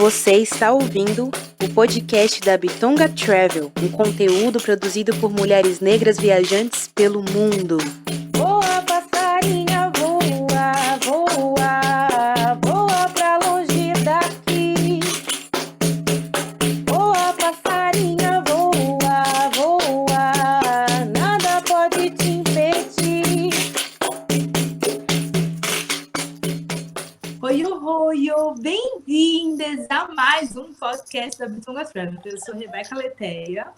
Você está ouvindo o podcast da Bitonga Travel, um conteúdo produzido por mulheres negras viajantes pelo mundo. Voa, passarinha, voa, voa, voa pra longe daqui. Voa, passarinha, voa, voa, nada pode te impedir. Oi, bem-vindas a mais um podcast da Bitonga Travel. Eu sou Rebeca Leteia.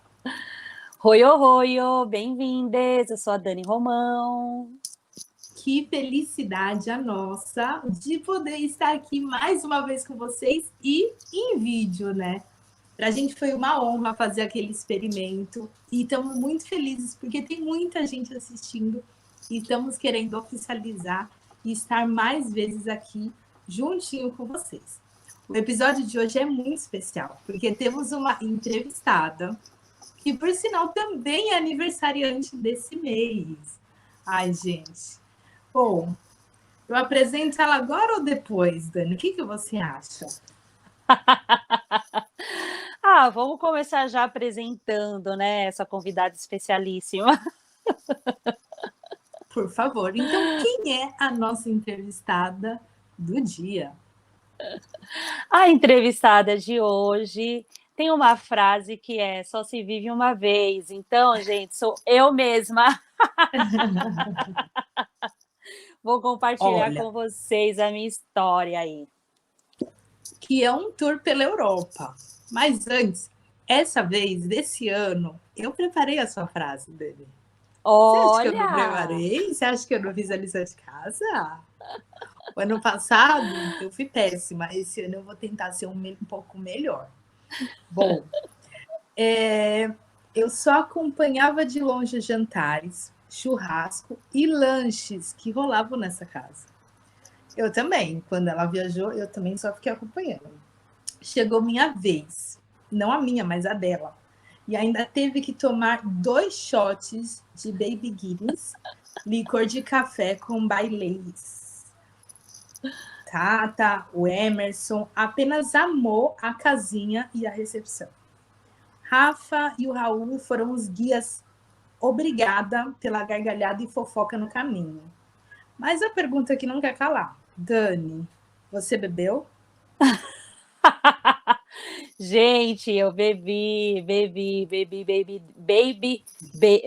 Oi, bem-vindas, eu sou a Dani Romão. Que felicidade a nossa de poder estar aqui mais uma vez com vocês e em vídeo, né? Pra gente foi uma honra fazer aquele experimento e estamos muito felizes porque tem muita gente assistindo e estamos querendo oficializar e estar mais vezes aqui juntinho com vocês. O episódio de hoje é muito especial porque temos uma entrevistada que, por sinal, também é aniversariante desse mês. Ai, gente. Bom, eu apresento ela agora ou depois, Dani? O que você acha? Vamos começar já apresentando, né, essa convidada especialíssima. Por favor. Então, quem é a nossa entrevistada do dia? A entrevistada de hoje tem uma frase que é: só se vive uma vez. Então, gente, sou eu mesma. Vou compartilhar com vocês a minha história aí. Que é um tour pela Europa. Mas antes, essa vez, desse ano, eu preparei a sua frase, Dani. Olha! Você acha que eu não preparei? Você acha que eu não fiz a lição de casa? O ano passado eu fui péssima. Esse ano eu vou tentar ser um pouco melhor. Bom, eu só acompanhava de longe os jantares, churrasco e lanches que rolavam nessa casa. Eu também, quando ela viajou, eu também só fiquei acompanhando. Chegou minha vez, não a minha, mas a dela. E ainda teve que tomar 2 shots de Baby Guinness, licor de café com Baileys. Tata, o Emerson, apenas amou a casinha e a recepção. Rafa e o Raul foram os guias. Obrigada pela gargalhada e fofoca no caminho. Mas a pergunta que não quer calar. Dani, você bebeu? Gente, eu bebi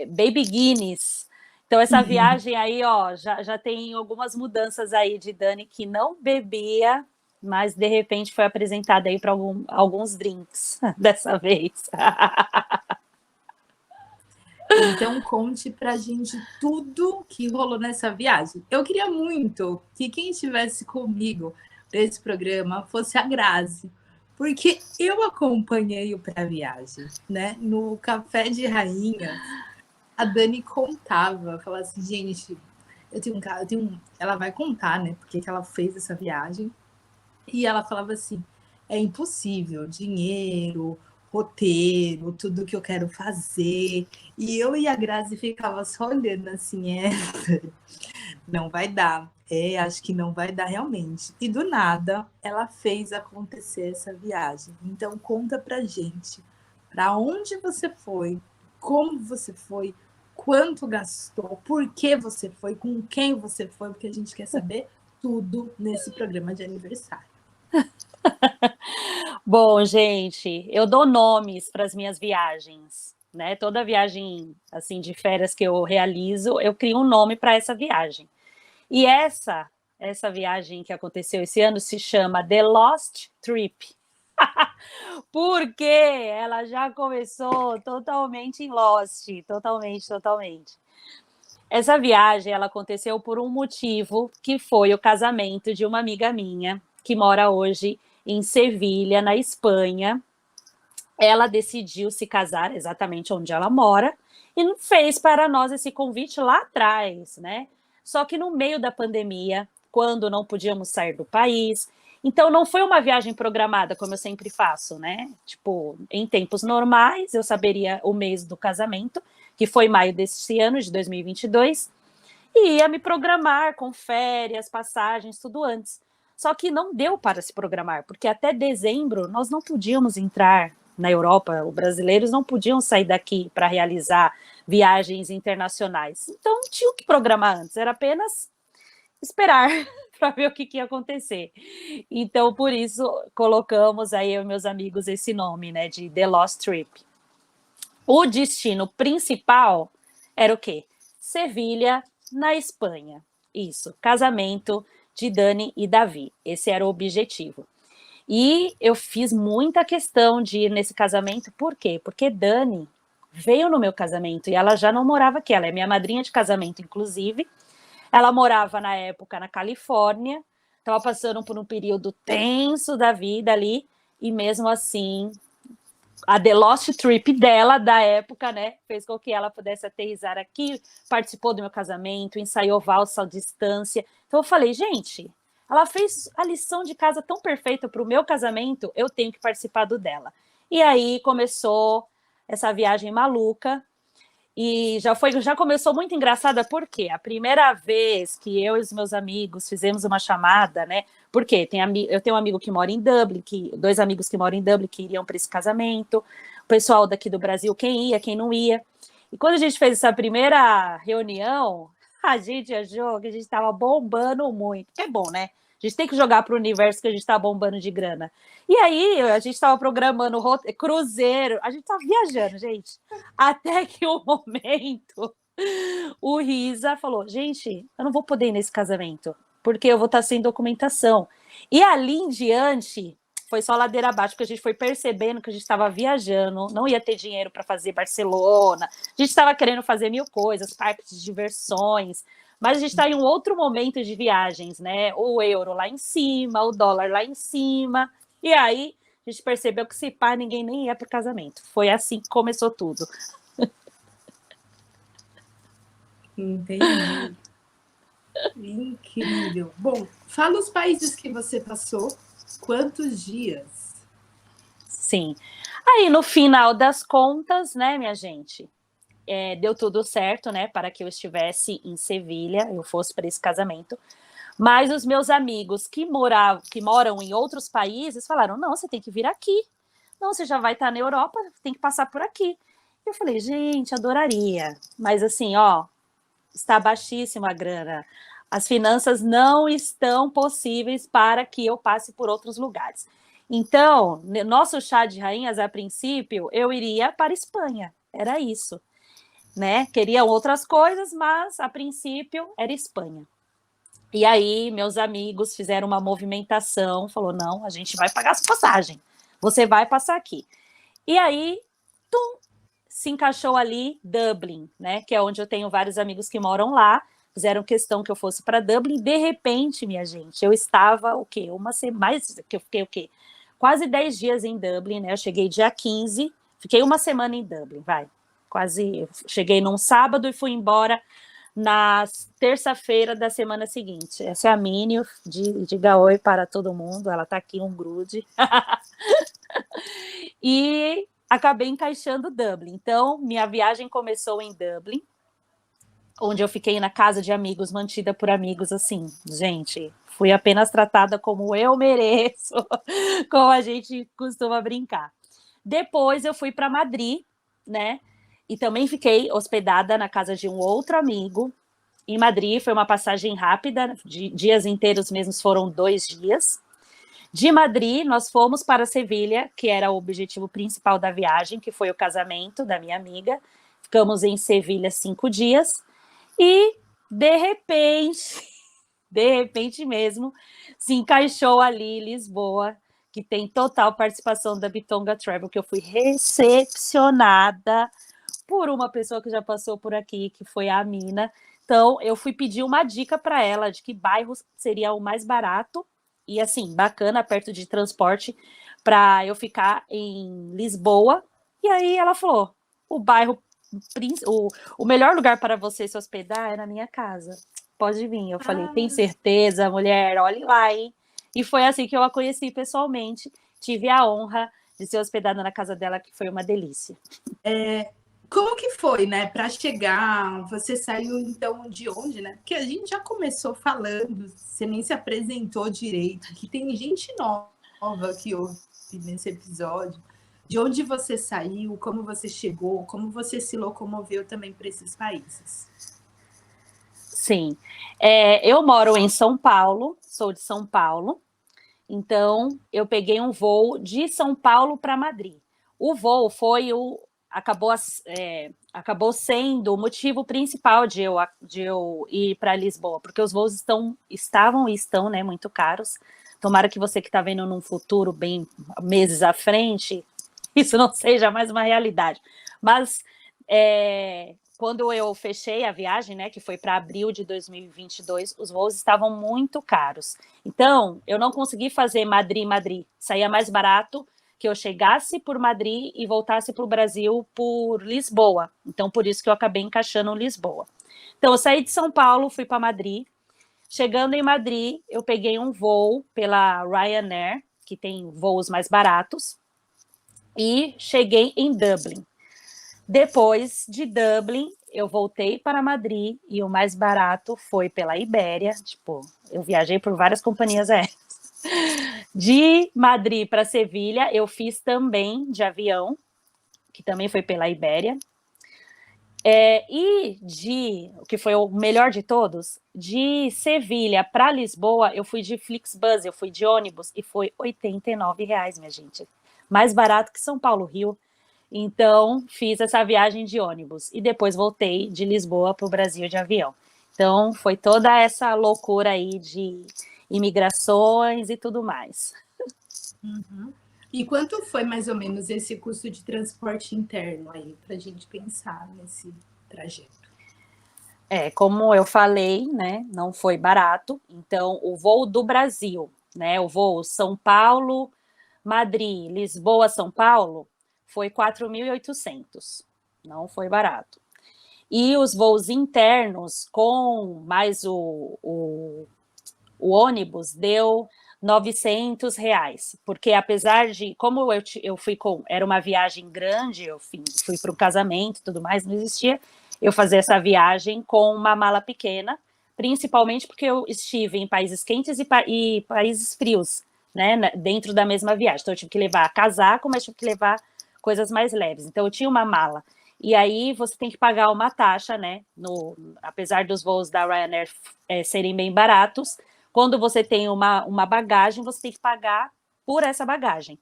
Baby Guinness. Então, essa viagem aí, ó, já tem algumas mudanças aí de Dani que não bebia, mas de repente foi apresentada aí para alguns drinks dessa vez. Então, conte pra gente tudo que rolou nessa viagem. Eu queria muito que quem estivesse comigo nesse programa fosse a Grazi, porque eu acompanhei para a viagem, né? No Café de Rainha, a Dani contava, falava assim, gente, ela vai contar, né? Porque que ela fez essa viagem. E ela falava assim, é impossível, dinheiro, roteiro, tudo que eu quero fazer. E eu e a Grazi ficava só olhando assim, não vai dar. Acho que não vai dar realmente. E do nada, ela fez acontecer essa viagem. Então, conta pra gente, para onde você foi, como você foi, quanto gastou, por que você foi, com quem você foi, porque a gente quer saber tudo nesse programa de aniversário. Bom, gente, eu dou nomes para as minhas viagens, né? Toda viagem assim de férias que eu realizo, eu crio um nome para essa viagem. E essa viagem que aconteceu esse ano se chama The Lost Trip. Porque ela já começou totalmente em Lost, totalmente. Essa viagem ela aconteceu por um motivo, que foi o casamento de uma amiga minha que mora hoje em Sevilha, na Espanha. Ela decidiu se casar exatamente onde ela mora e fez para nós esse convite lá atrás, né? Só que no meio da pandemia, quando não podíamos sair do país, então não foi uma viagem programada, como eu sempre faço, né? Tipo, em tempos normais, eu saberia o mês do casamento, que foi maio desse ano, de 2022, e ia me programar com férias, passagens, tudo antes. Só que não deu para se programar, porque até dezembro nós não podíamos entrar na Europa, os brasileiros não podiam sair daqui para realizar viagens internacionais. Então, tinha que programar antes, era apenas esperar para ver o que ia acontecer. Então, por isso, colocamos aí, eu e meus amigos, esse nome, né, de The Lost Trip. O destino principal era o quê? Sevilha, na Espanha. Isso, casamento de Dani e Davi. Esse era o objetivo. E eu fiz muita questão de ir nesse casamento, por quê? Porque Dani veio no meu casamento e ela já não morava aqui, ela é minha madrinha de casamento, inclusive. Ela morava, na época, na Califórnia, estava passando por um período tenso da vida ali, e mesmo assim, a The Lost Trip dela, da época, né, fez com que ela pudesse aterrissar aqui, participou do meu casamento, ensaiou valsa à distância. Então eu falei, gente, ela fez a lição de casa tão perfeita para o meu casamento, eu tenho que participar do dela. E aí começou essa viagem maluca, e já começou muito engraçada, porque a primeira vez que eu e os meus amigos fizemos uma chamada, né? Porque eu tenho um amigo que mora em Dublin, dois amigos que moram em Dublin que iriam para esse casamento, o pessoal daqui do Brasil, quem ia, quem não ia. E quando a gente fez essa primeira reunião, a gente achou que a gente estava bombando muito. É bom, né? A gente tem que jogar para o universo que a gente está bombando de grana. E aí, a gente estava programando cruzeiro, a gente estava viajando, gente. Até que um momento, o Risa falou, gente, eu não vou poder ir nesse casamento, porque eu vou estar sem documentação. E ali em diante, foi só ladeira abaixo, porque a gente foi percebendo que a gente estava viajando, não ia ter dinheiro para fazer Barcelona, a gente estava querendo fazer mil coisas, parques de diversões, mas a gente está em um outro momento de viagens, né? O euro lá em cima, o dólar lá em cima, e aí a gente percebeu que se pá, ninguém nem ia para o casamento. Foi assim que começou tudo. Entendi. Incrível. Bom, fala os países que você passou, quantos dias? Sim. Aí, no final das contas, né, minha gente, deu tudo certo, né, para que eu estivesse em Sevilha, eu fosse para esse casamento. Mas os meus amigos que moram em outros países falaram, não, você tem que vir aqui. Não, você já vai estar na Europa, tem que passar por aqui. Eu falei, gente, adoraria. Mas assim, ó, está baixíssima a grana. As finanças não estão possíveis para que eu passe por outros lugares. Então, nosso chá de rainhas, a princípio, eu iria para a Espanha. Era isso, né? Queria outras coisas, mas a princípio era Espanha. E aí, meus amigos fizeram uma movimentação, falou, não, a gente vai pagar as passagens, você vai passar aqui. E aí, se encaixou ali Dublin, né, que é onde eu tenho vários amigos que moram lá, fizeram questão que eu fosse para Dublin, de repente, minha gente, eu estava, eu fiquei o quê? Quase 10 dias em Dublin, né, eu cheguei dia 15, fiquei uma semana em Dublin, cheguei num sábado e fui embora na terça-feira da semana seguinte. Essa é a Mini, diga oi para todo mundo, ela está aqui, um grude. E acabei encaixando Dublin. Então, minha viagem começou em Dublin, onde eu fiquei na casa de amigos, mantida por amigos, assim, gente, fui apenas tratada como eu mereço, como a gente costuma brincar. Depois eu fui para Madrid, né, e também fiquei hospedada na casa de um outro amigo, em Madrid. Foi uma passagem rápida, de dias inteiros mesmo, foram 2 dias. De Madrid, nós fomos para Sevilha, que era o objetivo principal da viagem, que foi o casamento da minha amiga. Ficamos em Sevilha 5 dias e, de repente mesmo, se encaixou ali Lisboa, que tem total participação da Bitonga Travel, que eu fui recepcionada por uma pessoa que já passou por aqui, que foi a Amina. Então, eu fui pedir uma dica para ela de que bairro seria o mais barato e, assim, bacana, perto de transporte, para eu ficar em Lisboa. E aí ela falou, o melhor lugar para você se hospedar é na minha casa. Pode vir. Eu falei, tem certeza, mulher? Olhe lá, hein? E foi assim que eu a conheci pessoalmente. Tive a honra de ser hospedada na casa dela, que foi uma delícia. Como que foi, né, para chegar? Você saiu então de onde, né? Porque a gente já começou falando, você nem se apresentou direito, que tem gente nova que ouve nesse episódio. De onde você saiu, como você chegou, como você se locomoveu também para esses países? Sim, eu moro em São Paulo, sou de São Paulo, então eu peguei um voo de São Paulo para Madrid. O voo foi acabou sendo o motivo principal de eu ir para Lisboa, porque os voos estavam e estão, né, muito caros. Tomara que você que está vendo num futuro bem meses à frente, isso não seja mais uma realidade. Mas quando eu fechei a viagem, né, que foi para abril de 2022, os voos estavam muito caros. Então, eu não consegui fazer Madrid. Saía mais barato que eu chegasse por Madrid e voltasse para o Brasil por Lisboa. Então, por isso que eu acabei encaixando Lisboa. Então, eu saí de São Paulo, fui para Madrid. Chegando em Madrid, eu peguei um voo pela Ryanair, que tem voos mais baratos, e cheguei em Dublin. Depois de Dublin, eu voltei para Madrid e o mais barato foi pela Ibéria. Tipo, eu viajei por várias companhias aéreas. De Madrid para Sevilha, eu fiz também de avião, que também foi pela Ibéria. O que foi o melhor de todos, de Sevilha para Lisboa, eu fui de Flixbus, eu fui de ônibus e foi R$89, minha gente. Mais barato que São Paulo, Rio. Então, fiz essa viagem de ônibus e depois voltei de Lisboa para o Brasil de avião. Então, foi toda essa loucura aí de imigrações e tudo mais. Uhum. E quanto foi mais ou menos esse custo de transporte interno aí, para a gente pensar nesse trajeto? Como eu falei, né, não foi barato. Então, o voo do Brasil, né, o voo São Paulo, Madrid, Lisboa, São Paulo, foi 4.800. Não foi barato. E os voos internos, com mais o ônibus, deu R$900. Porque apesar de, como eu fui era uma viagem grande, eu fui para o casamento e tudo mais, não existia eu fazer essa viagem com uma mala pequena, principalmente porque eu estive em países quentes e países frios, né, dentro da mesma viagem. Então eu tive que levar casaco, mas tive que levar coisas mais leves. Então eu tinha uma mala. E aí você tem que pagar uma taxa, né? Apesar dos voos da Ryanair serem bem baratos, quando você tem uma bagagem, você tem que pagar por essa bagagem.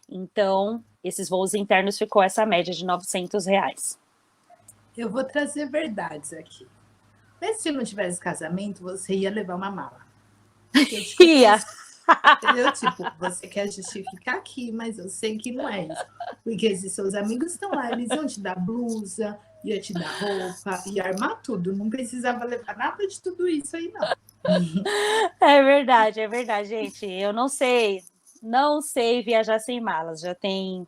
Então, esses voos internos ficou essa média de R$900. Eu vou trazer verdades aqui. Mas se não tivesse casamento, você ia levar uma mala. Ia. Entendeu? Tipo, você quer justificar aqui, mas eu sei que não é isso. Porque se seus amigos estão lá, eles iam te dar blusa, ia te dar roupa, ia armar tudo. Não precisava levar nada de tudo isso aí, não. É verdade, gente. Eu não sei viajar sem malas. Já tem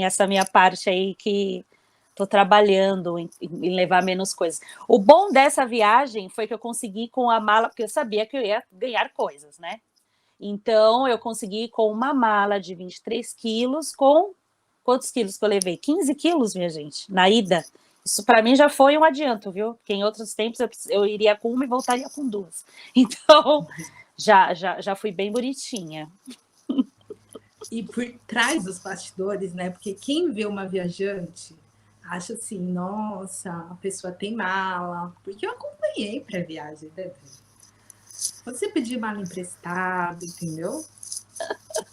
essa minha parte aí que estou trabalhando em levar menos coisas. O bom dessa viagem foi que eu consegui com a mala, porque eu sabia que eu ia ganhar coisas, né? Então, eu consegui com uma mala de 23 quilos, com quantos quilos que eu levei? 15 quilos, minha gente, na ida. Isso para mim já foi um adianto, viu? Porque em outros tempos eu iria com uma e voltaria com duas. Então, já fui bem bonitinha. E por trás dos bastidores, né? Porque quem vê uma viajante acha assim, nossa, a pessoa tem mala. Porque eu acompanhei para a viagem, né? Você pedir mala emprestada, entendeu?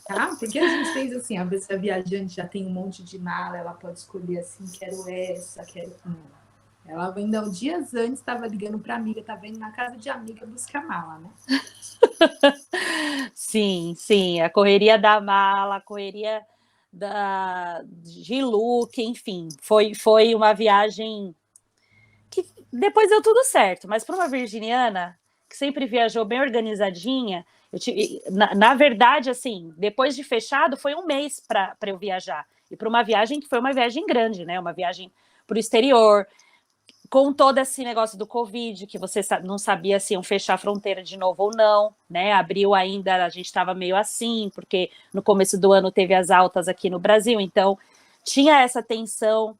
Tá? Porque a gente fez assim, a viajante já tem um monte de mala, ela pode escolher assim, quero essa, quero... Ela ainda dias antes estava ligando para amiga, estava indo na casa de amiga buscar mala, né? Sim, a correria da mala, a correria de look, enfim, foi uma viagem que depois deu tudo certo, mas para uma virginiana que sempre viajou bem organizadinha, na verdade, assim, depois de fechado, foi um mês para eu viajar, e para uma viagem que foi uma viagem grande, né, uma viagem para o exterior, com todo esse negócio do Covid, que você não sabia se iam fechar a fronteira de novo ou não, né? Abril ainda, a gente estava meio assim, porque no começo do ano teve as altas aqui no Brasil, então tinha essa tensão.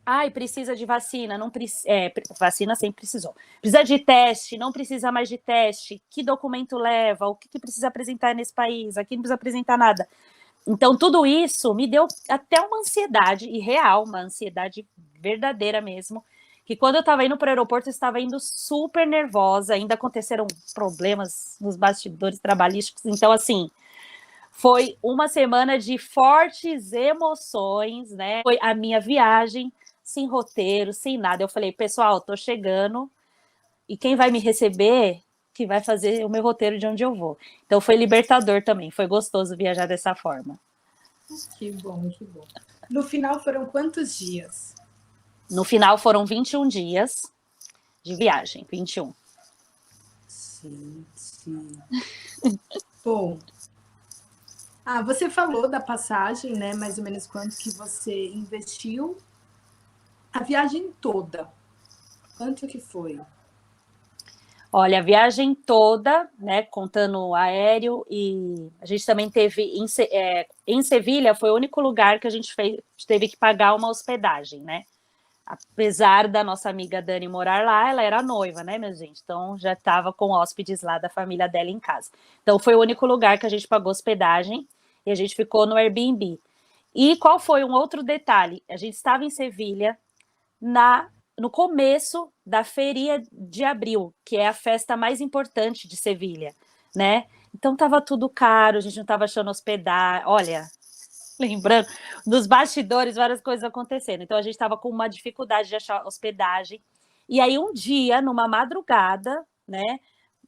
Ai, precisa de vacina, não vacina sempre precisou. Precisa de teste, não precisa mais de teste. Que documento leva? O que precisa apresentar nesse país? Aqui não precisa apresentar nada. Então, tudo isso me deu até uma ansiedade, e real, uma ansiedade verdadeira mesmo, que quando eu estava indo para o aeroporto, eu estava indo super nervosa, ainda aconteceram problemas nos bastidores trabalhísticos. Então, assim, foi uma semana de fortes emoções, né? Foi a minha viagem, sem roteiro, sem nada. Eu falei, pessoal, tô chegando e quem vai me receber que vai fazer o meu roteiro de onde eu vou. Então foi libertador também, foi gostoso viajar dessa forma. Que bom, que bom. No final foram quantos dias? No final foram 21 dias de viagem, 21. Sim. Bom, você falou da passagem, né? Mais ou menos quanto que você investiu. A viagem toda, quanto que foi? Olha, a viagem toda, né, contando o aéreo, e a gente também teve em Sevilha, foi o único lugar que a gente teve que pagar uma hospedagem, né? Apesar da nossa amiga Dani morar lá, ela era noiva, né, minha gente? Então já estava com hóspedes lá da família dela em casa. Então foi o único lugar que a gente pagou hospedagem e a gente ficou no Airbnb. E qual foi um outro detalhe? A gente estava em Sevilha no começo da Feria de Abril, que é a festa mais importante de Sevilha, né? Então estava tudo caro, a gente não estava achando hospedar. Olha, lembrando, nos bastidores, várias coisas acontecendo. Então, a gente estava com uma dificuldade de achar hospedagem. E aí, um dia, numa madrugada, né,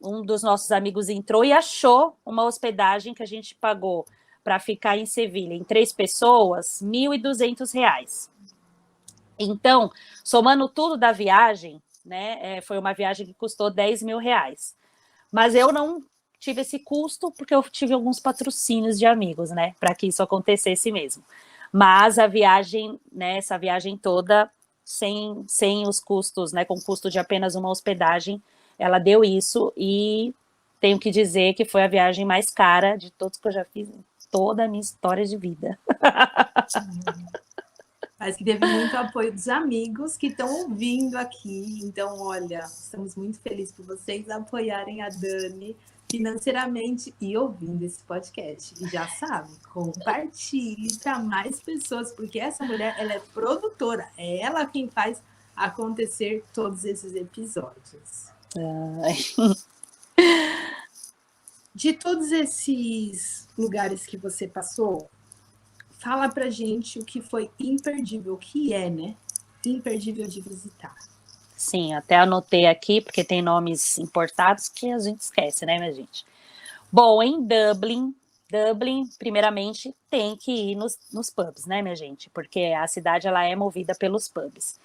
um dos nossos amigos entrou e achou uma hospedagem que a gente pagou para ficar em Sevilha, em 3 pessoas, R$ 1.200. Então, somando tudo da viagem, né, foi uma viagem que custou R$ 10.000. Mas eu não tive esse custo porque eu tive alguns patrocínios de amigos, né, para que isso acontecesse mesmo. Mas a viagem, né, essa viagem toda, sem os custos, né, com custo de apenas uma hospedagem, ela deu isso, e tenho que dizer que foi a viagem mais cara de todos que eu já fiz em toda a minha história de vida. Mas que teve muito apoio dos amigos que estão ouvindo aqui. Então, olha, estamos muito felizes por vocês apoiarem a Dani financeiramente e ouvindo esse podcast. E já sabe, compartilhe para mais pessoas, porque essa mulher, ela é produtora, é ela quem faz acontecer todos esses episódios. De todos esses lugares que você passou, fala pra gente o que foi imperdível, o que é, né? Imperdível de visitar. Sim, até anotei aqui, porque tem nomes importados que a gente esquece, né, minha gente? Bom, em Dublin, primeiramente, tem que ir nos pubs, né, minha gente? Porque a cidade, ela é movida pelos pubs.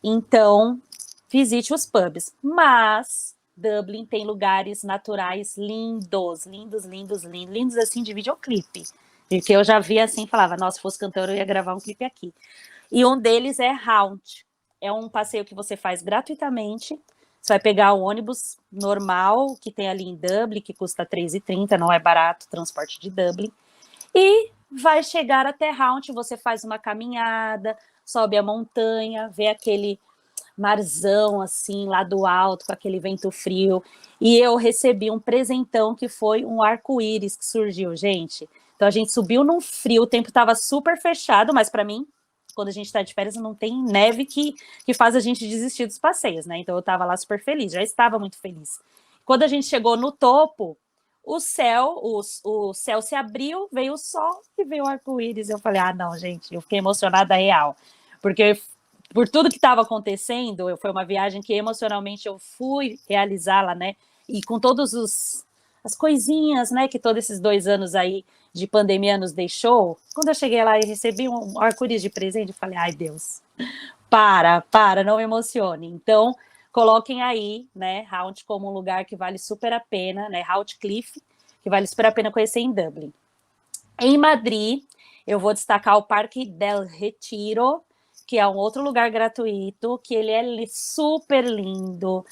Então, visite os pubs. Mas Dublin tem lugares naturais lindos, lindos, assim, de videoclipe. Porque eu já vi assim, falava, nossa, se fosse cantora, eu ia gravar um clipe aqui. E um deles é Haunt. É um passeio que você faz gratuitamente. Você vai pegar o ônibus normal, que tem ali em Dublin, que custa R$3,30, não é barato o transporte de Dublin. E vai chegar até Haunt, você faz uma caminhada, sobe a montanha, vê aquele marzão, assim, lá do alto, com aquele vento frio. E eu recebi um presentão que foi um arco-íris que surgiu, gente. Então a gente subiu num frio, o tempo estava super fechado, mas para mim, quando a gente está de férias, não tem neve que faz a gente desistir dos passeios, né? Então eu estava lá super feliz, já estava muito feliz. Quando a gente chegou no topo, o céu se abriu, veio o sol e veio o arco-íris. Eu falei, não, gente, eu fiquei emocionada real, porque por tudo que estava acontecendo, foi uma viagem que emocionalmente eu fui realizá-la, né? E com todos as coisinhas, né, que todos esses 2 anos aí de pandemia nos deixou, quando eu cheguei lá e recebi um arco-íris de presente, eu falei, ai Deus, para, não me emocione. Então, coloquem aí, né, Haunt como um lugar que vale super a pena, né, Haunt Cliff, que vale super a pena conhecer em Dublin. Em Madrid, eu vou destacar o Parque del Retiro, que é um outro lugar gratuito, que ele é super lindo,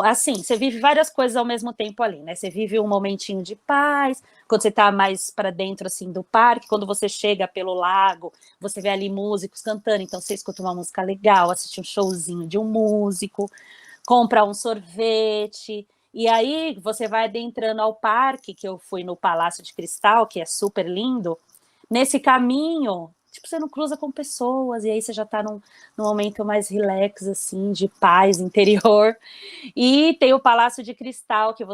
assim, você vive várias coisas ao mesmo tempo ali, né? Você vive um momentinho de paz, quando você tá mais para dentro, assim, do parque, quando você chega pelo lago, você vê ali músicos cantando, então você escuta uma música legal, assiste um showzinho de um músico, compra um sorvete, e aí você vai adentrando ao parque, que eu fui no Palácio de Cristal, que é super lindo. Nesse caminho, tipo, você não cruza com pessoas, e aí você já tá num momento mais relax, assim, de paz interior. E tem o Palácio de Cristal, que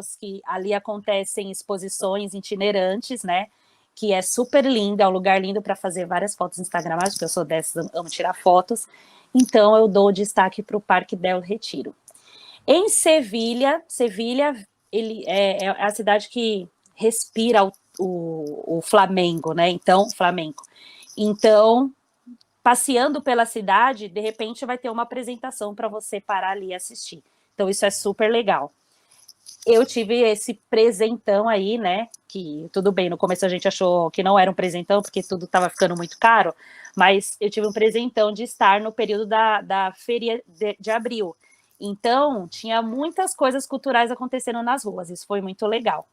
ali acontecem exposições itinerantes, né? Que é super lindo, é um lugar lindo para fazer várias fotos instagramáticas, porque eu sou dessas, amo tirar fotos. Então eu dou destaque para o Parque del Retiro. Em Sevilha, ele é a cidade que respira o Flamengo, né? Então, Flamengo. Então, passeando pela cidade, de repente vai ter uma apresentação para você parar ali e assistir. Então, isso é super legal. Eu tive esse presentão aí, né? Que tudo bem, no começo a gente achou que não era um presentão, porque tudo estava ficando muito caro, mas eu tive um presentão de estar no período da feira de abril. Então, tinha muitas coisas culturais acontecendo nas ruas, isso foi muito legal.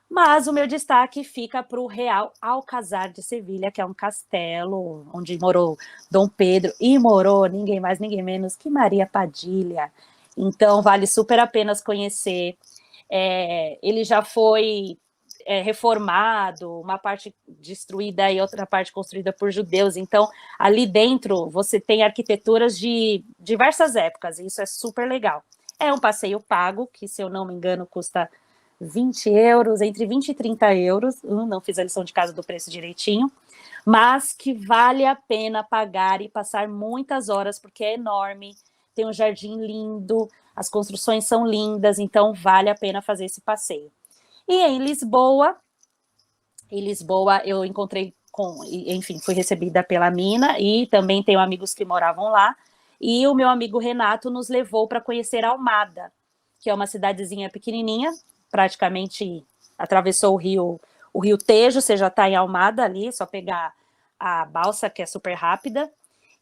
Mas o meu destaque fica para o Real Alcázar de Sevilha, que é um castelo onde morou Dom Pedro e morou ninguém mais, ninguém menos que Maria Padilha. Então, vale super a pena conhecer. Ele já foi reformado, uma parte destruída e outra parte construída por judeus. Então, ali dentro, você tem arquiteturas de diversas épocas, e isso é super legal. É um passeio pago, que, se eu não me engano, custa 20 euros, entre 20 e 30 euros. Não fiz a lição de casa do preço direitinho, mas que vale a pena pagar e passar muitas horas, porque é enorme, tem um jardim lindo, as construções são lindas, então vale a pena fazer esse passeio. E em Lisboa eu encontrei enfim, fui recebida pela Mina e também tenho amigos que moravam lá, e o meu amigo Renato nos levou para conhecer Almada, que é uma cidadezinha pequenininha, praticamente atravessou o rio Tejo, você já está em Almada ali, é só pegar a balsa, que é super rápida,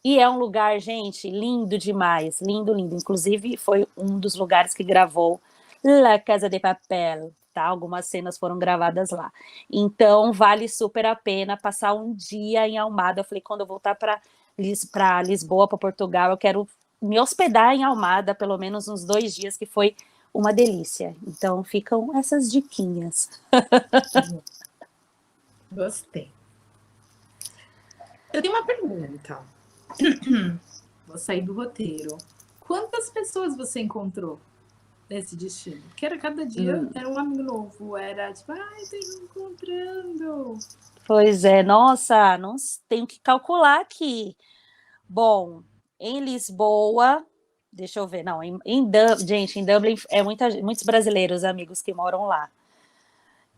e é um lugar, gente, lindo demais, lindo, lindo. Inclusive, foi um dos lugares que gravou La Casa de Papel, tá? Algumas cenas foram gravadas lá. Então, vale super a pena passar um dia em Almada. Eu falei, quando eu voltar para Lisboa, para Portugal, eu quero me hospedar em Almada, pelo menos uns 2 dias, que foi uma delícia. Então, ficam essas diquinhas. Gostei. Eu tenho uma pergunta. Vou sair do roteiro. Quantas pessoas você encontrou nesse destino? Porque era cada dia era um amigo novo, era tipo, ai, tô encontrando. Pois é, nossa, não tenho que calcular aqui. Bom, em Lisboa, deixa eu ver, não, gente, em Dublin é muitos brasileiros, amigos que moram lá.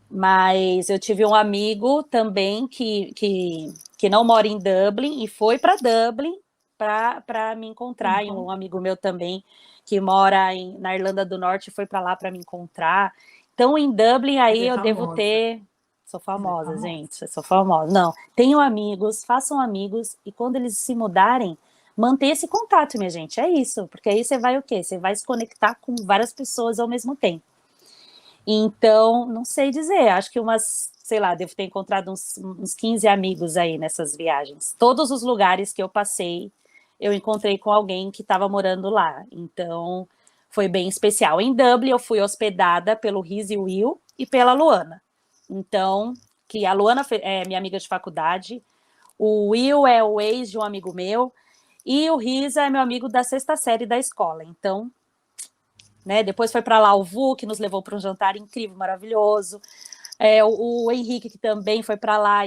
Mas eu tive um amigo também que não mora em Dublin e foi para Dublin para me encontrar, e um amigo meu também que mora na Irlanda do Norte foi para lá para me encontrar. Então, em Dublin, aí eu devo ter... Sou famosa, gente, sou famosa. Não, tenho amigos, façam amigos, e quando eles se mudarem, mantenha esse contato, minha gente, é isso, porque aí você vai o quê? Você vai se conectar com várias pessoas ao mesmo tempo. Então, não sei dizer, acho que sei lá, devo ter encontrado uns 15 amigos aí nessas viagens. Todos os lugares que eu passei, eu encontrei com alguém que estava morando lá, então foi bem especial. Em Dublin, eu fui hospedada pelo Riz e Will e pela Luana. Então, que a Luana é minha amiga de faculdade, o Will é o ex de um amigo meu, e o Riz é meu amigo da 6ª série da escola. Então, né, depois foi para lá o Vu, que nos levou para um jantar incrível, maravilhoso. O Henrique, que também foi para lá.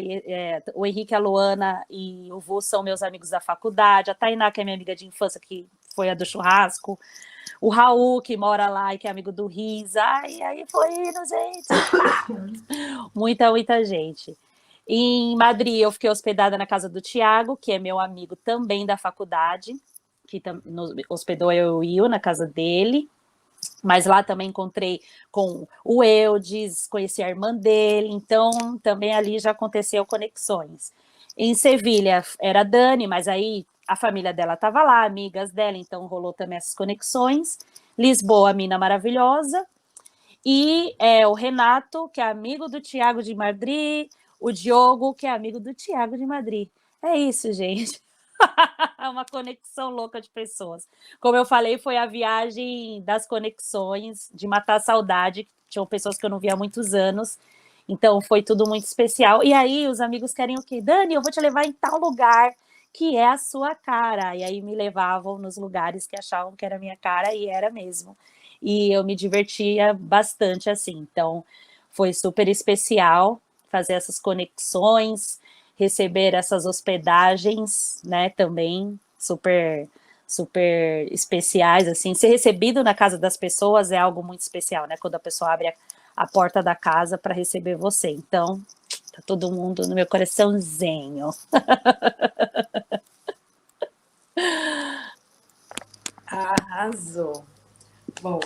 O Henrique, a Luana e o Vu são meus amigos da faculdade. A Tainá, que é minha amiga de infância, que foi a do churrasco. O Raul, que mora lá e que é amigo do Riz. Ai, aí foi indo, gente. Muita gente. Em Madrid, eu fiquei hospedada na casa do Tiago, que é meu amigo também da faculdade, que nos hospedou eu e o na casa dele. Mas lá também encontrei com o Eudes, conheci a irmã dele, então também ali já aconteceu conexões. Em Sevilha era a Dani, mas aí a família dela estava lá, amigas dela, então rolou também essas conexões. Lisboa, mina maravilhosa. E o Renato, que é amigo do Thiago de Madrid, o Diogo, que é amigo do Thiago de Madrid. É isso, gente. É uma conexão louca de pessoas. Como eu falei, foi a viagem das conexões, de matar a saudade. Tinham pessoas que eu não via há muitos anos. Então, foi tudo muito especial. E aí, os amigos querem o quê? Dani, eu vou te levar em tal lugar que é a sua cara. E aí, me levavam nos lugares que achavam que era a minha cara, e era mesmo. E eu me divertia bastante, assim. Então, foi super especial fazer essas conexões, receber essas hospedagens, né, também super especiais, assim. Ser recebido na casa das pessoas é algo muito especial, né, quando a pessoa abre a porta da casa para receber você. Então, tá todo mundo no meu coraçãozinho. Arrasou. Bom,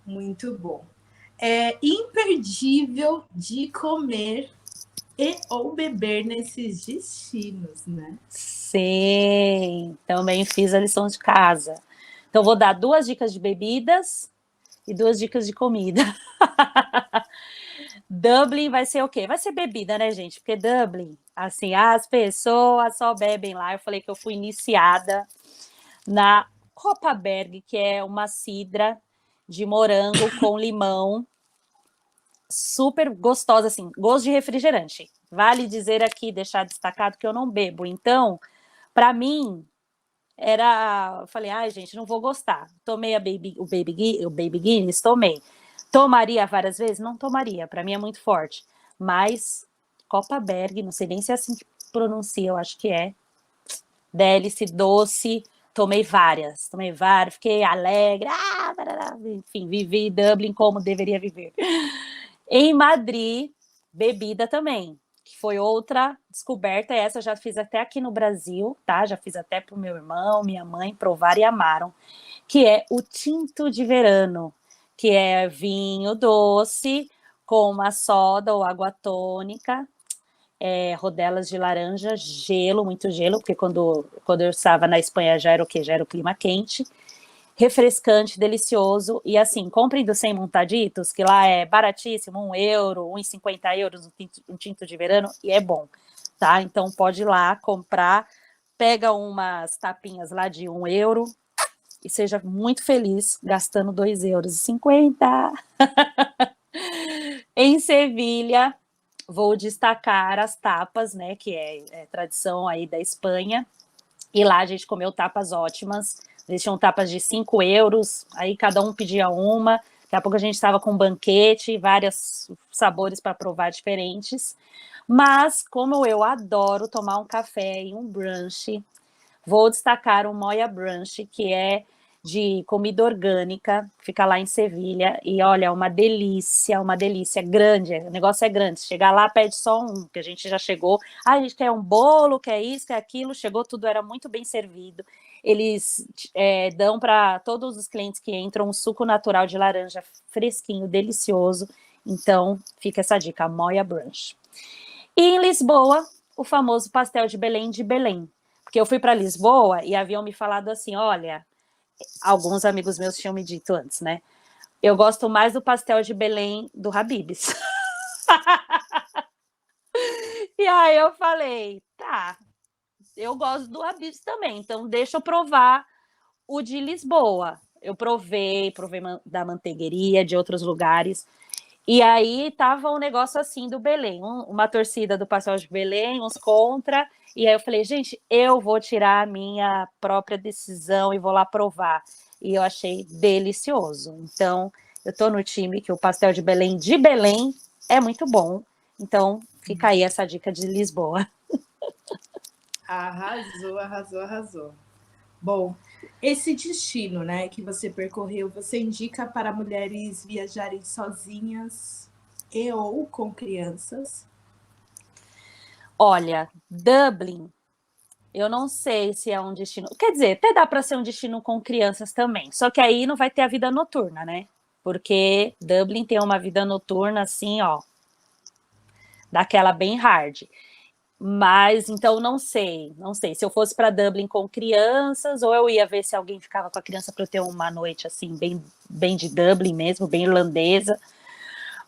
muito bom. É imperdível de comer e ou beber nesses destinos, né? Sim, também fiz a lição de casa. Então, vou dar 2 dicas de bebidas e 2 dicas de comida. Dublin vai ser o quê? Vai ser bebida, né, gente? Porque Dublin, assim, as pessoas só bebem lá. Eu falei que eu fui iniciada na Kopparberg, que é uma cidra de morango com limão, super gostosa, assim, gosto de refrigerante. Vale dizer aqui, deixar destacado que eu não bebo. Então, para mim, eu falei, ai, gente, não vou gostar. Tomei o Baby Guinness, tomei. Tomaria várias vezes? Não tomaria, para mim é muito forte. Mas Kopparberg, não sei nem se é assim que pronuncia, eu acho que é. Délice, doce, tomei várias, fiquei alegre, enfim, vivi Dublin como deveria viver. Em Madrid, bebida também, que foi outra descoberta, essa eu já fiz até aqui no Brasil, tá? Já fiz até pro meu irmão, minha mãe, provar e amaram, que é o tinto de verano, que é vinho doce com uma soda ou água tônica, rodelas de laranja, gelo, muito gelo, porque quando eu estava na Espanha já era o quê? Já era o clima quente, refrescante, delicioso, e assim, comprem do 100 montaditos, que lá é baratíssimo, €1, €1,50 um tinto de verano, e é bom, tá? Então pode ir lá comprar, pega umas tapinhas lá de €1, e seja muito feliz gastando €2,50. Em Sevilha, vou destacar as tapas, né, que é tradição aí da Espanha, e lá a gente comeu tapas ótimas, eles tinham tapas de €5, aí cada um pedia uma, daqui a pouco a gente estava com um banquete, vários sabores para provar diferentes, mas como eu adoro tomar um café e um brunch, vou destacar o Moya Brunch, que é de comida orgânica, fica lá em Sevilha, e olha, uma delícia, grande, o negócio é grande, chegar lá pede só um, que a gente já chegou, a gente quer um bolo, quer isso, quer aquilo, chegou tudo, era muito bem servido, eles dão para todos os clientes que entram um suco natural de laranja fresquinho, delicioso, então fica essa dica, Moya Brunch. E em Lisboa, o famoso pastel de Belém, porque eu fui para Lisboa e haviam me falado assim, olha, alguns amigos meus tinham me dito antes, né? Eu gosto mais do pastel de Belém do Habib's. E aí eu falei, tá, eu gosto do Habib's também, então deixa eu provar o de Lisboa. Eu provei da manteigueria, de outros lugares. E aí tava um negócio assim do Belém, uma torcida do pastel de Belém, uns contra, e aí eu falei, gente, eu vou tirar a minha própria decisão e vou lá provar. E eu achei delicioso. Então, eu tô no time que o pastel de Belém é muito bom. Então, fica aí essa dica de Lisboa. Arrasou, arrasou, arrasou. Bom, esse destino, né, que você percorreu, você indica para mulheres viajarem sozinhas e ou com crianças? Olha, Dublin, eu não sei se é um destino. Quer dizer, até dá para ser um destino com crianças também. Só que aí não vai ter a vida noturna, né? Porque Dublin tem uma vida noturna assim, ó, daquela bem hard. Mas, então, não sei. Se eu fosse para Dublin com crianças, ou eu ia ver se alguém ficava com a criança para eu ter uma noite, assim, bem de Dublin mesmo, bem irlandesa.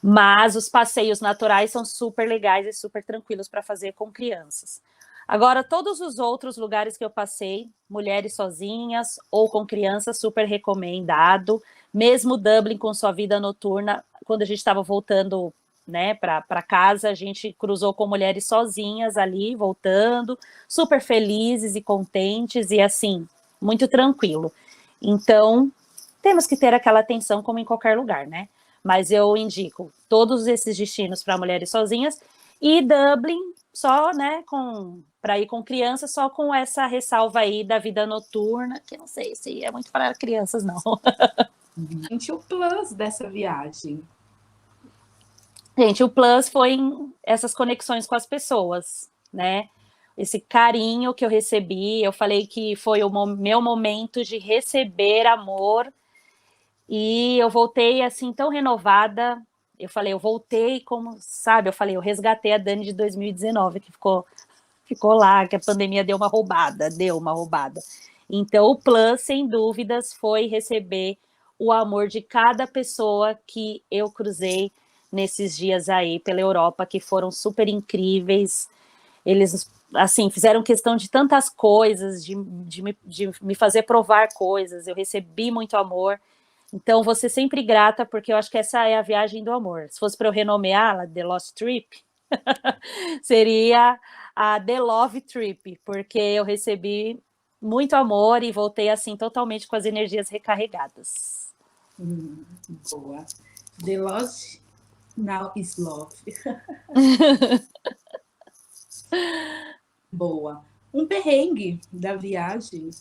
Mas os passeios naturais são super legais e super tranquilos para fazer com crianças. Agora, todos os outros lugares que eu passei, mulheres sozinhas ou com crianças, super recomendado. Mesmo Dublin com sua vida noturna, quando a gente estava voltando, né, para casa, a gente cruzou com mulheres sozinhas ali, voltando, super felizes e contentes, e assim, muito tranquilo. Então, temos que ter aquela atenção como em qualquer lugar, né? Mas eu indico todos esses destinos para mulheres sozinhas, e Dublin só, né, para ir com crianças, só com essa ressalva aí da vida noturna, que não sei se é muito para crianças, não. Gente, o plus dessa viagem. Gente, o plus foi essas conexões com as pessoas, né? Esse carinho que eu recebi, eu falei que foi o meu momento de receber amor, e eu voltei assim tão renovada. Eu falei, eu voltei como, sabe, eu resgatei a Dani de 2019, que ficou lá, que a pandemia deu uma roubada. Então, o plus, sem dúvidas, foi receber o amor de cada pessoa que eu cruzei nesses dias aí pela Europa, que foram super incríveis. Eles, assim, fizeram questão de tantas coisas, de me fazer provar coisas. Eu recebi muito amor. Então, vou ser sempre grata, porque eu acho que essa é a viagem do amor. Se fosse para eu renomeá-la, The Lost Trip, seria a The Love Trip, porque eu recebi muito amor e voltei assim totalmente com as energias recarregadas. Boa. The Lost Now is Love. Boa. Um perrengue da viagem.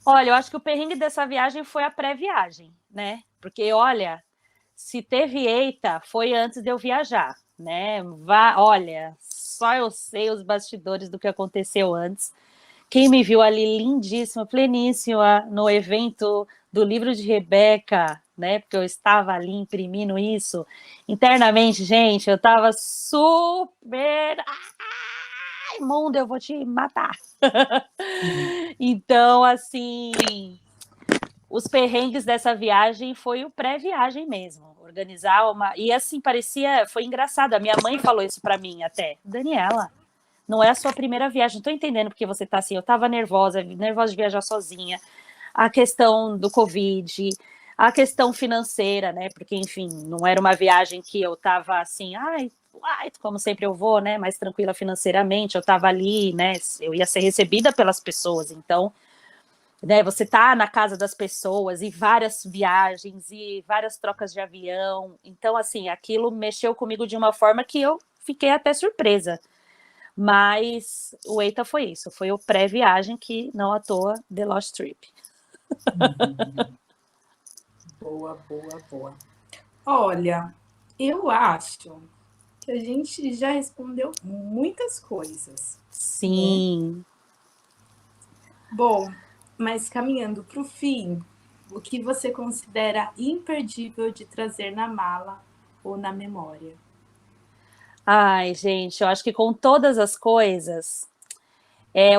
Olha, eu acho que o perrengue dessa viagem foi a pré-viagem, né? Porque, olha, se teve eita, foi antes de eu viajar, né? Olha, só eu sei os bastidores do que aconteceu antes. Quem me viu ali lindíssima, pleníssima, no evento do livro de Rebeca, né? Porque eu estava ali imprimindo isso. Internamente, gente, eu estava super... Ai, mundo, eu vou te matar. Então, assim, os perrengues dessa viagem foi o pré-viagem mesmo. Organizar uma... E assim, foi engraçado. A minha mãe falou isso para mim até. Daniela, não é a sua primeira viagem. Não tô entendendo porque você tá assim. Eu tava nervosa de viajar sozinha. A questão do Covid, a questão financeira, né? Porque, enfim, não era uma viagem que eu tava assim, ai, como sempre eu vou, né? Mais tranquila financeiramente. Eu tava ali, né? Eu ia ser recebida pelas pessoas. Então, né, você tá na casa das pessoas e várias viagens e várias trocas de avião. Então, assim, aquilo mexeu comigo de uma forma que eu fiquei até surpresa. Mas o EITA foi isso, foi o pré-viagem, que não à toa, The Lost Trip. Boa. Olha, eu acho que a gente já respondeu muitas coisas. Sim. Né? Bom, mas caminhando para o fim, o que você considera imperdível de trazer na mala ou na memória? Ai, gente, eu acho que com todas as coisas,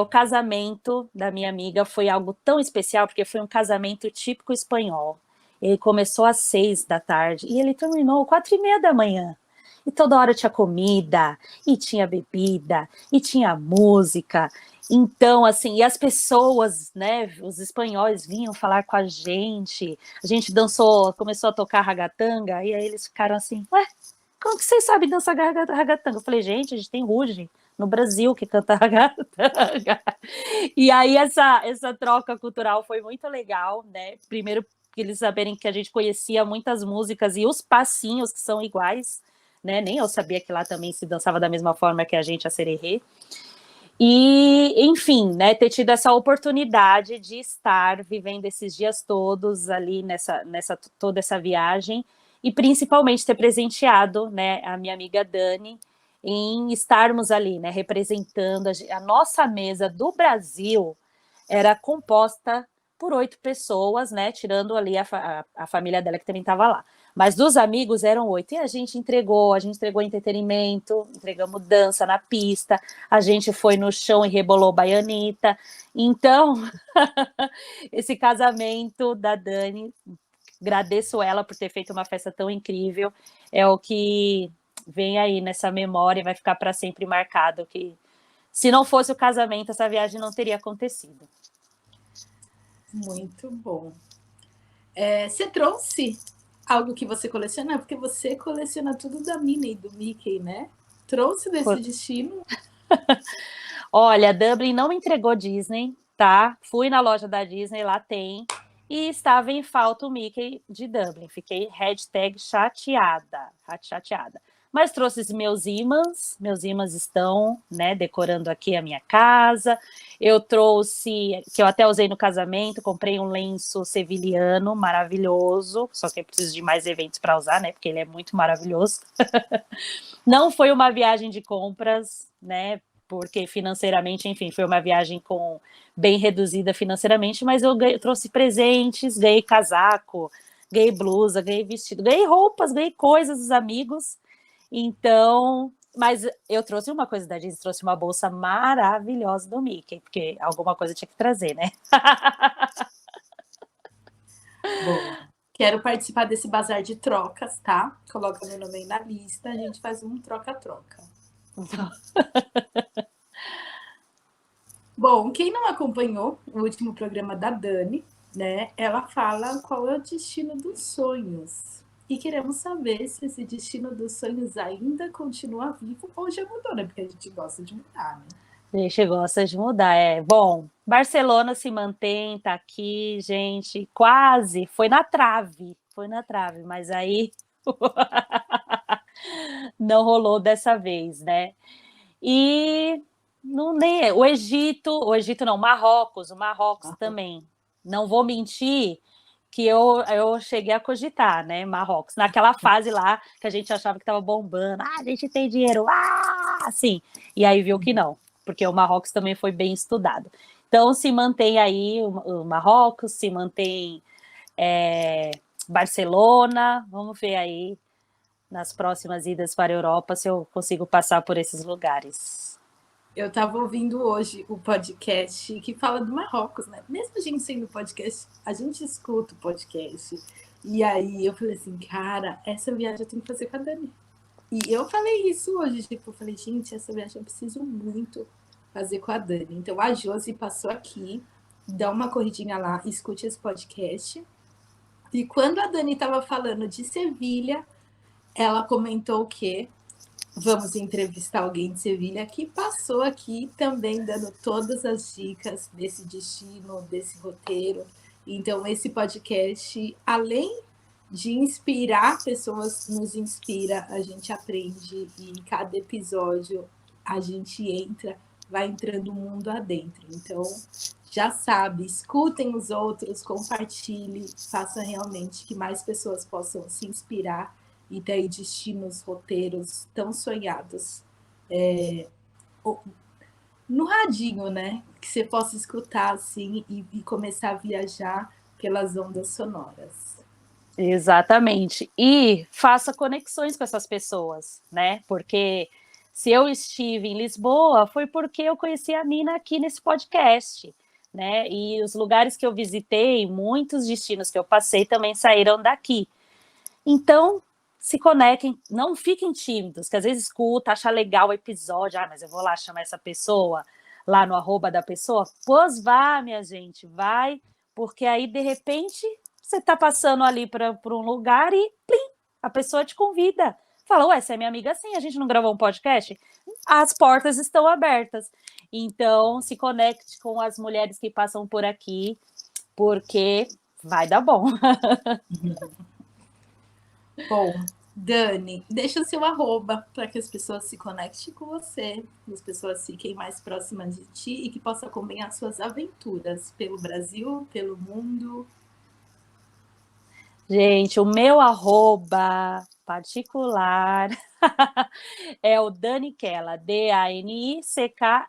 o casamento da minha amiga foi algo tão especial, porque foi um casamento típico espanhol. Ele começou às 6 da tarde e ele terminou 4h30 da manhã. E toda hora tinha comida, e tinha bebida, e tinha música. Então, assim, e as pessoas, né, os espanhóis vinham falar com a gente dançou, começou a tocar ragatanga, e aí eles ficaram assim, ué, como que vocês sabem dançar ragatanga? Eu falei, gente, a gente tem Ruge no Brasil que canta ragatanga. E aí essa troca cultural foi muito legal, né? Primeiro, eles saberem que a gente conhecia muitas músicas e os passinhos que são iguais, né? Nem eu sabia que lá também se dançava da mesma forma que a gente, a sererê. E, enfim, né, ter tido essa oportunidade de estar vivendo esses dias todos ali toda essa viagem, e principalmente ter presenteado, né, a minha amiga Dani em estarmos ali, né, representando a nossa mesa do Brasil. Era composta por 8 pessoas, né, tirando ali a família dela que também estava lá. Mas dos amigos eram 8. E a gente entregou entretenimento, entregamos dança na pista, a gente foi no chão e rebolou baianita. Então, esse casamento da Dani, agradeço ela por ter feito uma festa tão incrível, é o que vem aí nessa memória e vai ficar para sempre marcado, que se não fosse o casamento, essa viagem não teria acontecido. Muito bom. Você trouxe algo que você coleciona? Porque você coleciona tudo da Minnie e do Mickey, né? Trouxe desse destino? Olha, Dublin não entregou Disney, tá? Fui na loja da Disney, lá tem. E estava em falta o Mickey de Dublin. Fiquei chateada. Mas trouxe os meus ímãs estão, né, decorando aqui a minha casa. Eu trouxe, que eu até usei no casamento, comprei um lenço sevilhano maravilhoso, só que eu preciso de mais eventos para usar, né, porque ele é muito maravilhoso. Não foi uma viagem de compras, né, porque financeiramente, enfim, foi uma viagem bem reduzida financeiramente, mas eu trouxe presentes, ganhei casaco, ganhei blusa, ganhei vestido, ganhei roupas, ganhei coisas dos amigos. Então, mas eu trouxe uma coisa da Disney, trouxe uma bolsa maravilhosa do Mickey, porque alguma coisa tinha que trazer, né? Bom, quero participar desse bazar de trocas, tá? Coloca meu nome aí na lista, a gente faz um troca-troca. Bom, quem não acompanhou o último programa da Dani, né? Ela fala qual é o destino dos sonhos. E queremos saber se esse destino dos sonhos ainda continua vivo ou já mudou, né? Porque a gente gosta de mudar, né? A gente gosta de mudar, Bom, Barcelona se mantém, tá aqui, gente, quase, foi na trave, mas aí não rolou dessa vez, né? E o Egito não, o Marrocos também. Não vou mentir que eu cheguei a cogitar, né, Marrocos, naquela fase lá que a gente achava que estava bombando, a gente tem dinheiro, assim, e aí viu que não, porque o Marrocos também foi bem estudado. Então, se mantém aí o Marrocos, se mantém Barcelona, vamos ver aí nas próximas idas para a Europa se eu consigo passar por esses lugares. Eu estava ouvindo hoje o podcast que fala do Marrocos, né? Mesmo a gente sendo podcast, a gente escuta o podcast. E aí eu falei assim, cara, essa viagem eu tenho que fazer com a Dani. E eu falei isso hoje, tipo, eu falei, gente, essa viagem eu preciso muito fazer com a Dani. Então a Josi passou aqui, dá uma corridinha lá, escute esse podcast. E quando a Dani estava falando de Sevilha, ela comentou que vamos entrevistar alguém de Sevilha que passou aqui também dando todas as dicas desse destino, desse roteiro. Então, esse podcast, além de inspirar pessoas, nos inspira, a gente aprende e cada episódio a gente vai entrando o mundo adentro. Então, já sabe, escutem os outros, compartilhe, faça realmente que mais pessoas possam se inspirar e ter destinos, roteiros tão sonhados. No radinho, né? Que você possa escutar assim e começar a viajar pelas ondas sonoras. Exatamente. E faça conexões com essas pessoas, né? Porque se eu estive em Lisboa, foi porque eu conheci a Mina aqui nesse podcast, né? E os lugares que eu visitei, muitos destinos que eu passei também saíram daqui. Então, se conectem, não fiquem tímidos, que às vezes escuta, acha legal o episódio, mas eu vou lá chamar essa pessoa, lá no @ da pessoa. Pois vá, minha gente, vai, porque aí, de repente, você está passando ali por um lugar e, plim, a pessoa te convida. Fala, ué, você é minha amiga assim, a gente não gravou um podcast? As portas estão abertas. Então, se conecte com as mulheres que passam por aqui, porque vai dar bom. Bom, Dani, deixa o seu @ para que as pessoas se conectem com você, que as pessoas fiquem mais próximas de ti e que possam acompanhar suas aventuras pelo Brasil, pelo mundo. Gente, o meu @ particular é o Danickela, Danickela.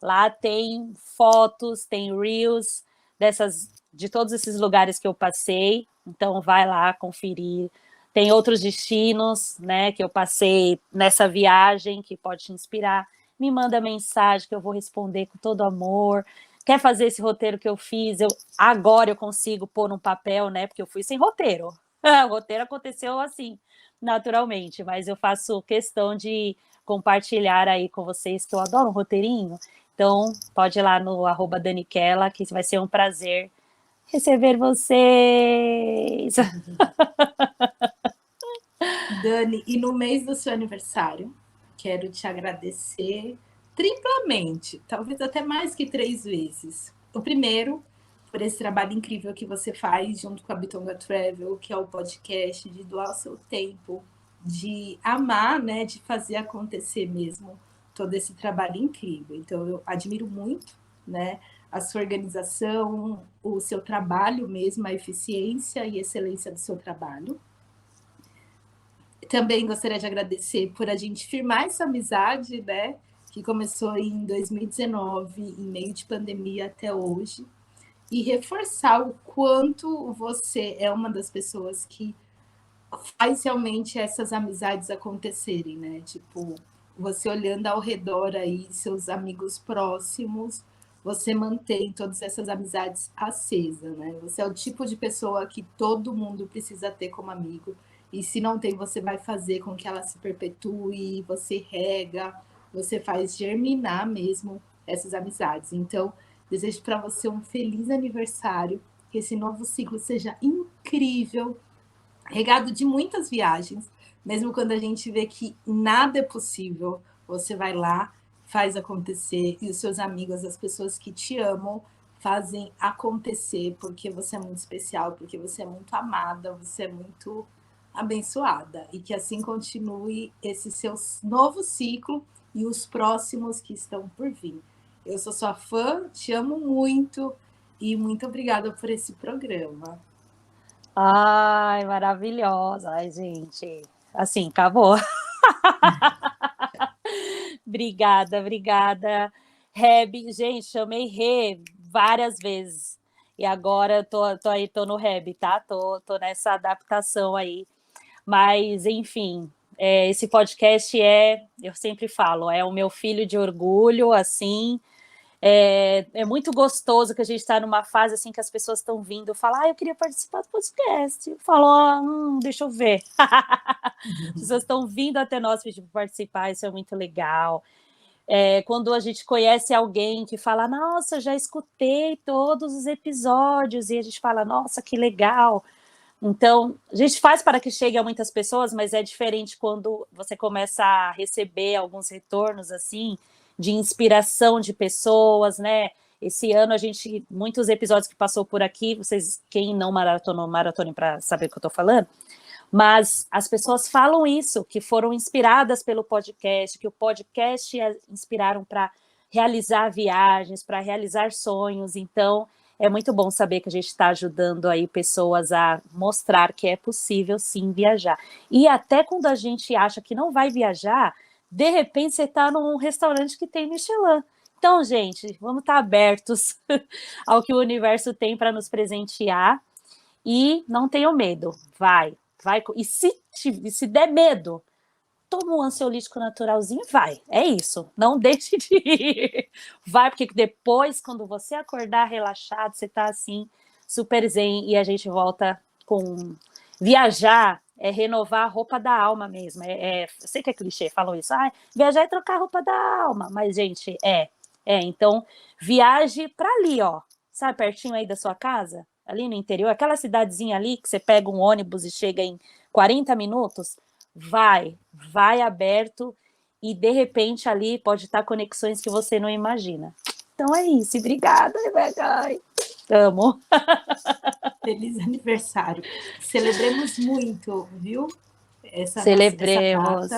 Lá tem fotos, tem reels de todos esses lugares que eu passei, então vai lá conferir. Tem outros destinos, né, que eu passei nessa viagem que pode te inspirar. Me manda mensagem que eu vou responder com todo amor. Quer fazer esse roteiro que eu fiz? Agora eu consigo pôr num papel, né? Porque eu fui sem roteiro. O roteiro aconteceu assim, naturalmente, mas eu faço questão de compartilhar aí com vocês, que eu adoro um roteirinho. Então, pode ir lá no @Daniquela, que vai ser um prazer receber vocês. Dani, e no mês do seu aniversário, quero te agradecer triplamente, talvez até mais que 3 vezes. O primeiro, por esse trabalho incrível que você faz junto com a Bitonga Travel, que é o podcast, de doar o seu tempo, de amar, né, de fazer acontecer mesmo todo esse trabalho incrível. Então, eu admiro muito, né, a sua organização, o seu trabalho mesmo, a eficiência e excelência do seu trabalho. Também gostaria de agradecer por a gente firmar essa amizade, né, que começou em 2019, em meio de pandemia até hoje, e reforçar o quanto você é uma das pessoas que faz realmente essas amizades acontecerem, né? Tipo, você olhando ao redor aí, seus amigos próximos, você mantém todas essas amizades acesas, né? Você é o tipo de pessoa que todo mundo precisa ter como amigo. E se não tem, você vai fazer com que ela se perpetue, você rega, você faz germinar mesmo essas amizades. Então, desejo para você um feliz aniversário, que esse novo ciclo seja incrível, regado de muitas viagens, mesmo quando a gente vê que nada é possível, você vai lá, faz acontecer, e os seus amigos, as pessoas que te amam, fazem acontecer, porque você é muito especial, porque você é muito amada, você é muito abençoada, e que assim continue esse seu novo ciclo e os próximos que estão por vir. Eu sou sua fã, te amo muito, e muito obrigada por esse programa. Ai, maravilhosa. Ai, gente. Assim, acabou. Obrigada, obrigada. Reb, gente, chamei Rê várias vezes. E agora eu tô aí, tô no Reb, tá? Tô nessa adaptação aí. Mas, enfim, esse podcast eu sempre falo, é o meu filho de orgulho, assim. É muito gostoso que a gente está numa fase assim que as pessoas estão vindo falar, eu queria participar do podcast. Eu falo, deixa eu ver. As pessoas estão vindo até nós pedir para participar, isso é muito legal. Quando a gente conhece alguém que fala, nossa, já escutei todos os episódios, e a gente fala, nossa, que legal. Então, a gente faz para que chegue a muitas pessoas, mas é diferente quando você começa a receber alguns retornos, assim, de inspiração de pessoas, né? Esse ano muitos episódios que passou por aqui, vocês, quem não maratone para saber o que eu estou falando, mas as pessoas falam isso, que foram inspiradas pelo podcast, que o podcast inspiraram para realizar viagens, para realizar sonhos. Então, é muito bom saber que a gente está ajudando aí pessoas a mostrar que é possível sim viajar. E até quando a gente acha que não vai viajar, de repente você está num restaurante que tem Michelin. Então, gente, vamos estar abertos ao que o universo tem para nos presentear e não tenham medo. Vai. E se der medo, toma um ansiolítico naturalzinho e vai. É isso. Não deixe de ir. Vai, porque depois, quando você acordar relaxado, você tá assim, super zen, e a gente volta com... Viajar é renovar a roupa da alma mesmo. Eu sei que é clichê, falam isso. Viajar é trocar a roupa da alma. Mas, gente, então, viaje para ali, ó. Sabe, pertinho aí da sua casa? Ali no interior, aquela cidadezinha ali que você pega um ônibus e chega em 40 minutos, vai aberto e de repente ali pode estar conexões que você não imagina. Então é isso, obrigada, Rebeca. Amo. Feliz aniversário. Celebremos muito, viu? Celebremos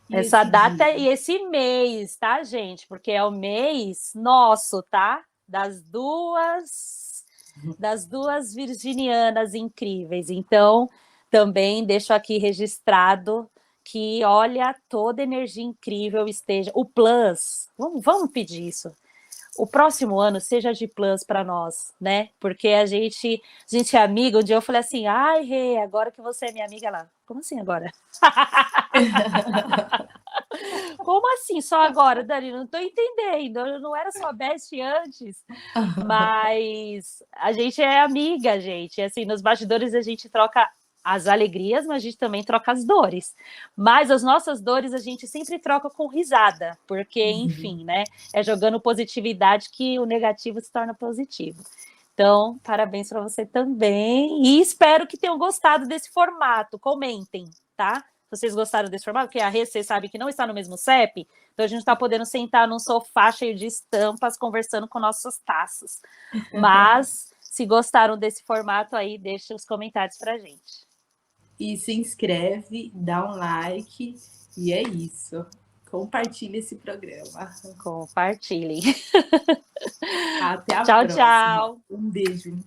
essa data e esse mês, tá, gente? Porque é o mês nosso, tá? Das duas virginianas incríveis. Então, também deixo aqui registrado que, olha, toda energia incrível esteja... O Plus, vamos pedir isso. o próximo ano seja de plus para nós, né? Porque a gente é amiga. Um dia eu falei assim, ai, Rê, agora que você é minha amiga, ela, como assim agora? Como assim só agora, Dani? Não estou entendendo. Eu não era sua best antes, mas a gente é amiga, gente. Assim, nos bastidores a gente troca as alegrias, mas a gente também troca as dores. Mas as nossas dores a gente sempre troca com risada, porque, enfim, né? É jogando positividade que o negativo se torna positivo. Então, parabéns para você também. E espero que tenham gostado desse formato. Comentem, tá? Se vocês gostaram desse formato, porque a Rê, vocês sabem que não está no mesmo CEP, então a gente está podendo sentar num sofá cheio de estampas, conversando com nossas taças. Mas, se gostaram desse formato aí, deixa os comentários para a gente. E se inscreve, dá um like, e é isso. Compartilhe esse programa. Compartilhem. Até a Tchau, próxima. tchau. Um beijo.